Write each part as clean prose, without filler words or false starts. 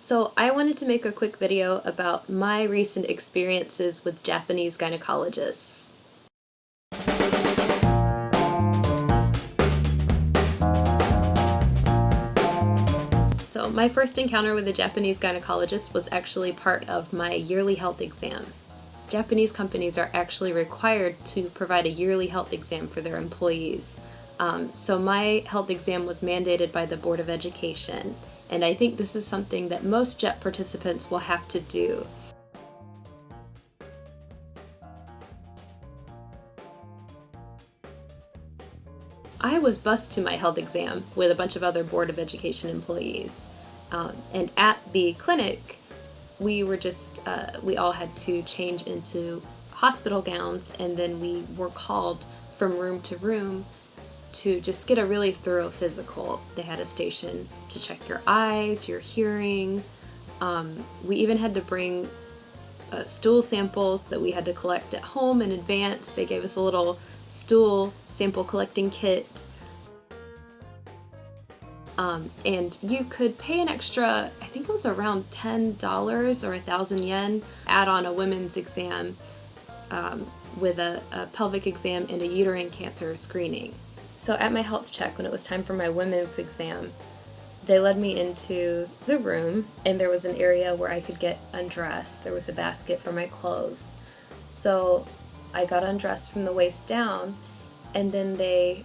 So I wanted to make a quick video about my recent experiences with Japanese gynecologists. So my first encounter with a Japanese gynecologist was actually part of my yearly health exam. Japanese companies are actually required to provide a yearly health exam for their employees. So my health exam was mandated by the Board of Education, and I think this is something that most JET participants will have to do. I was bused to my health exam with a bunch of other Board of Education employees, and at the clinic we all had to change into hospital gowns, and then we were called from room to room to just get a really thorough physical. They had a station to check your eyes, your hearing. We even had to bring stool samples that we had to collect at home in advance. They gave us a little stool sample collecting kit. And you could pay an extra, I think it was around $10 or 1,000 yen, add on a women's exam with a pelvic exam and a uterine cancer screening. So at my health check, when it was time for my women's exam, they led me into the room, and there was an area where I could get undressed. There was a basket for my clothes. So I got undressed from the waist down, and then they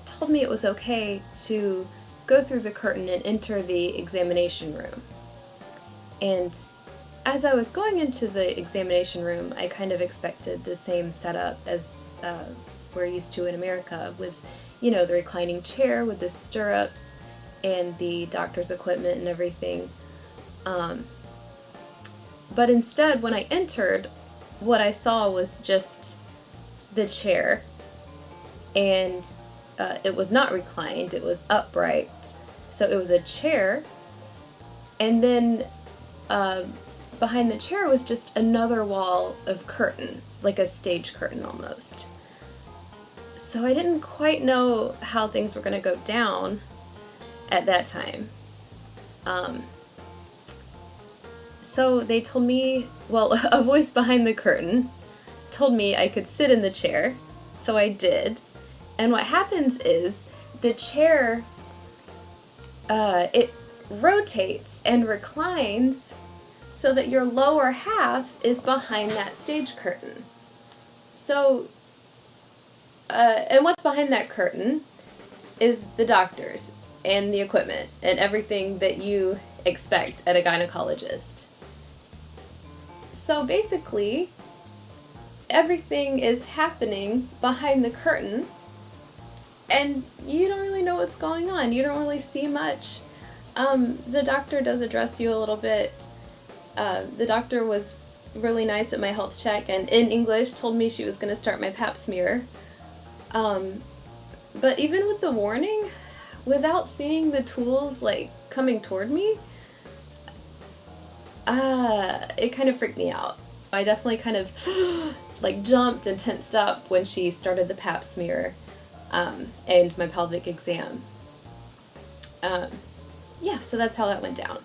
told me it was okay to go through the curtain and enter the examination room. And as I was going into the examination room, I kind of expected the same setup as we're used to in America, with, you know, the reclining chair with the stirrups and the doctor's equipment and everything. But instead, when I entered, what I saw was just the chair, and it was not reclined, it was upright. So it was a chair, and then behind the chair was just another wall of curtain, like a stage curtain almost. So I didn't quite know how things were going to go down at that time. So they told me, well, a voice behind the curtain told me I could sit in the chair, so I did. And what happens is the chair, it rotates and reclines so that your lower half is behind that stage curtain. So and what's behind that curtain is the doctors and the equipment and everything that you expect at a gynecologist. So basically, everything is happening behind the curtain, and you don't really know what's going on. You don't really see much. The doctor does address you a little bit. The doctor was really nice at my health check, and in English told me she was going to start my pap smear. But even with the warning, without seeing the tools like coming toward me, it kind of freaked me out. I definitely kind of like jumped and tensed up when she started the pap smear and my pelvic exam. Yeah, so that's how that went down.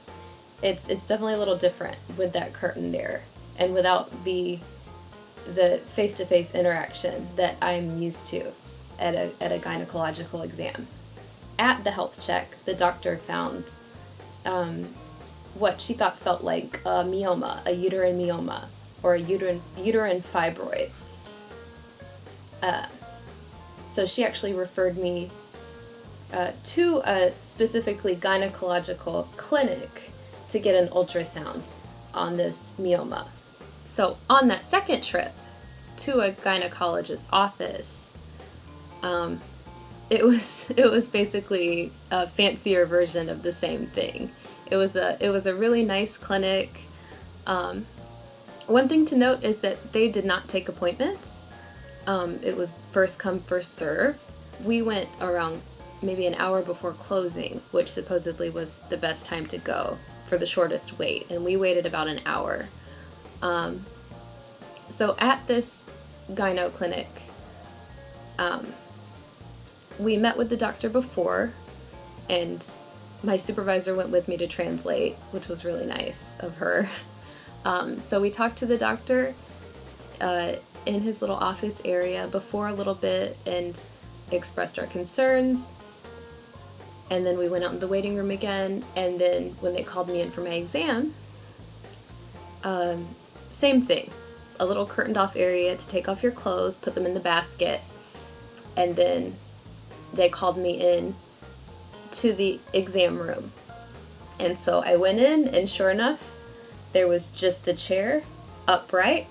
It's definitely a little different with that curtain there, and without the face-to-face interaction that I'm used to at a gynecological exam. At the health check, the doctor found what she thought felt like a myoma, a uterine myoma, or a uterine fibroid. So she actually referred me to a specifically gynecological clinic to get an ultrasound on this myoma. So on that second trip to a gynecologist's office, it was basically a fancier version of the same thing. It was a really nice clinic. One thing to note is that they did not take appointments. It was first come, first serve. We went around maybe an hour before closing, which supposedly was the best time to go for the shortest wait, and we waited about an hour. So at this gyno clinic, we met with the doctor before, and my supervisor went with me to translate, which was really nice of her. So we talked to the doctor in his little office area before a little bit and expressed our concerns. And then we went out in the waiting room again, and then when they called me in for my exam, same thing. A little curtained off area to take off your clothes, put them in the basket, and then they called me in to the exam room. And so I went in, and sure enough, there was just the chair, upright,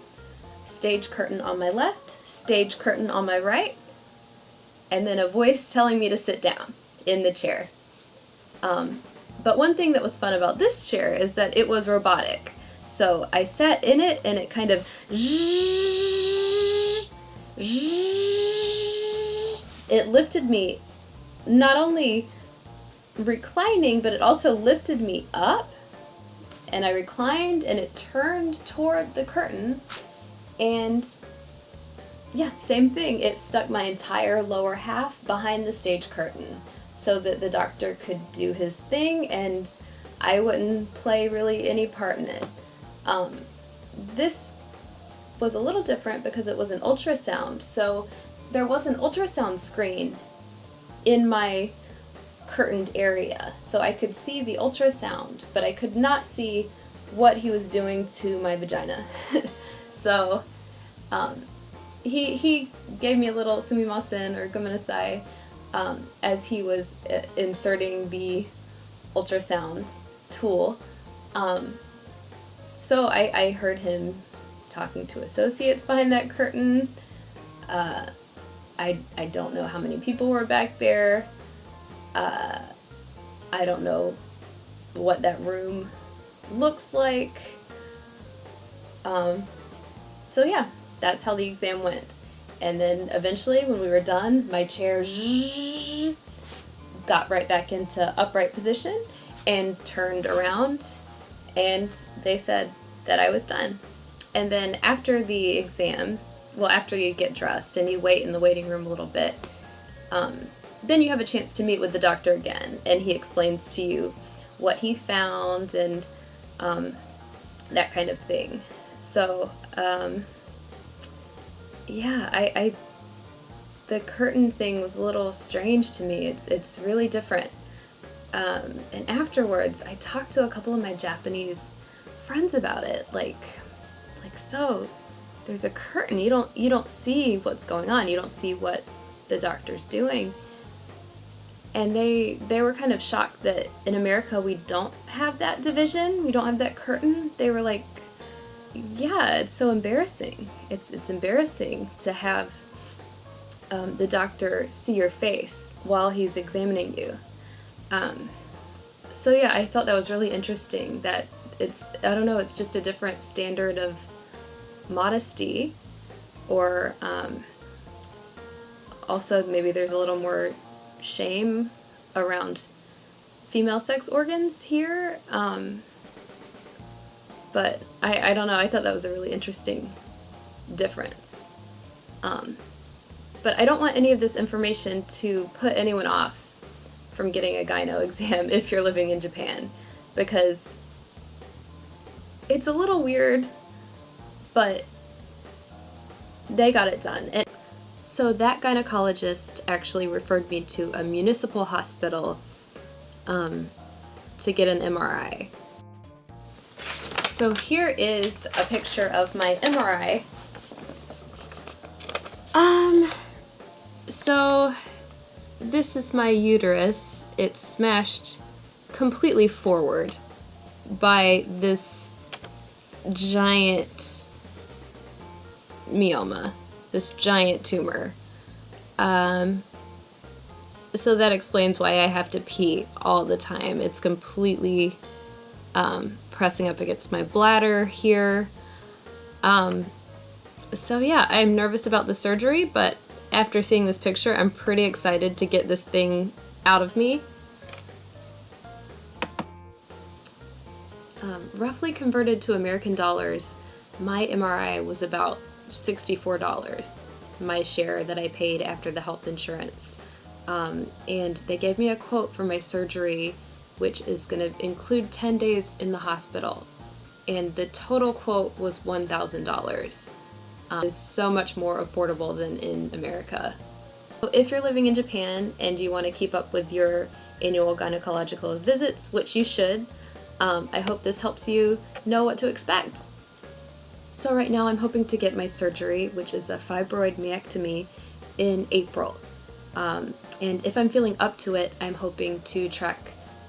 stage curtain on my left, stage curtain on my right, and then a voice telling me to sit down in the chair. But one thing that was fun about this chair is that it was robotic. So I sat in it and it kind of it lifted me, not only reclining, but it also lifted me up, and I reclined and it turned toward the curtain, and yeah, same thing. It stuck my entire lower half behind the stage curtain so that the doctor could do his thing and I wouldn't play really any part in it. This was a little different because it was an ultrasound, so there was an ultrasound screen in my curtained area, so I could see the ultrasound, but I could not see what he was doing to my vagina. So he gave me a little sumimasen or gomenasai as he was inserting the ultrasound tool. So I heard him talking to associates behind that curtain. I don't know how many people were back there. I don't know what that room looks like. So yeah, that's how the exam went. And then eventually when we were done, my chair got right back into upright position and turned around, and they said that I was done. And then after the exam, well, after you get dressed and you wait in the waiting room a little bit, then you have a chance to meet with the doctor again, and he explains to you what he found and that kind of thing. So yeah, the curtain thing was a little strange to me. It's really different. And afterwards, I talked to a couple of my Japanese friends about it. Like, so there's a curtain. You don't see what's going on. You don't see what the doctor's doing. And they were kind of shocked that in America we don't have that division. We don't have that curtain. They were like, yeah, it's so embarrassing. It's embarrassing to have the doctor see your face while he's examining you. So yeah, I thought that was really interesting that I don't know, it's just a different standard of modesty, or also maybe there's a little more shame around female sex organs here. But I don't know, I thought that was a really interesting difference. But I don't want any of this information to put anyone off from getting a gyno exam if you're living in Japan, because it's a little weird, but they got it done. And so that gynecologist actually referred me to a municipal hospital to get an MRI. So here is a picture of my MRI. So this is my uterus. It's smashed completely forward by this giant myoma, this giant tumor. So that explains why I have to pee all the time. It's completely pressing up against my bladder here. So yeah, I'm nervous about the surgery, but after seeing this picture, I'm pretty excited to get this thing out of me. Roughly converted to American dollars, my MRI was about $64, my share that I paid after the health insurance. And they gave me a quote for my surgery which is going to include 10 days in the hospital. And the total quote was $1,000. It's so much more affordable than in America. So if you're living in Japan and you want to keep up with your annual gynecological visits, which you should, I hope this helps you know what to expect. So right now I'm hoping to get my surgery, which is a fibroid myectomy, in April. And if I'm feeling up to it, I'm hoping to track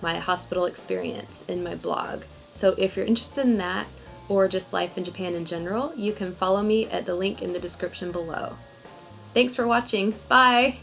my hospital experience in my blog. So if you're interested in that, or just life in Japan in general, you can follow me at the link in the description below. Thanks for watching. Bye!